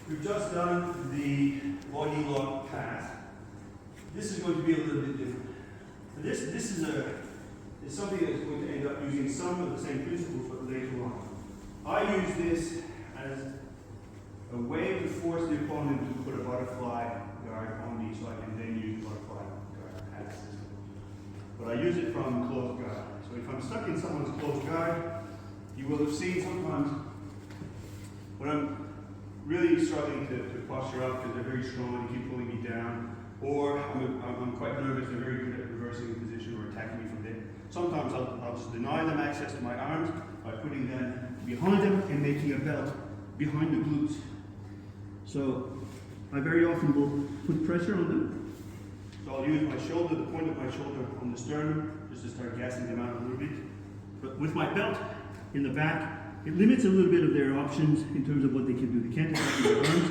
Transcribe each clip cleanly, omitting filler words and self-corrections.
we've just done the body lock pass. This is going to be a little bit different. This is something that's going to end up using some of the same principles, but later on. I use this as a way to force the opponent to put a butterfly guard on me, so I can then use the butterfly guard pass system. But I use it from closed guard. So if I'm stuck in someone's closed guard, you will have seen sometimes when I'm really struggling to posture up because they're very strong and keep pulling me down, or I'm quite nervous, they're very good at reversing the position or attacking me from there. Sometimes I'll just deny them access to my arms by putting them behind them and making a belt behind the glutes. So I very often will put pressure on them. So I'll use my shoulder, the point of my shoulder on the sternum, just to start gassing them out a little bit. But with my belt in the back, it limits a little bit of their options in terms of what they can do. They can't attack with their arms,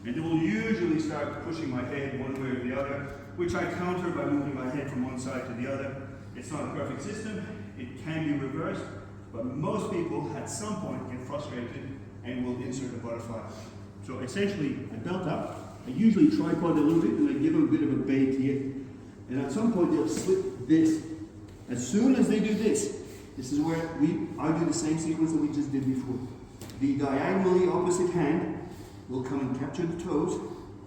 and they will usually start pushing my head one way or the other, which I counter by moving my head from one side to the other. It's not a perfect system, it can be reversed, but most people at some point get frustrated and will insert a butterfly. So essentially, I belt up, I usually tripod a little bit, and I give them a bit of a bait here, and at some point they'll slip this. As soon as they do this, this is where I do the same sequence that we just did before. The diagonally opposite hand will come and capture the toes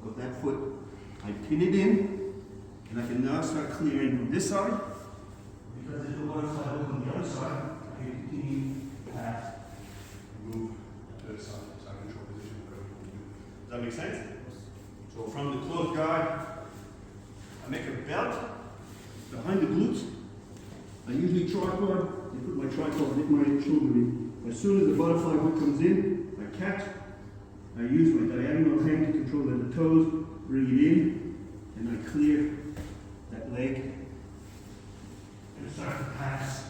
of that foot. I pin it in, and I can now start clearing from this side. Because there's a butterfly hook on the other side, I can continue to pass, move to the side, side control position. Does that make sense? So from the closed guard, I make a belt behind the glutes. I usually tripod. I put my tripod with my shoulder in. As soon as the butterfly hook comes in, I catch. I use my diagonal hand to control the toes, bring it in, and I clear that leg and start to pass.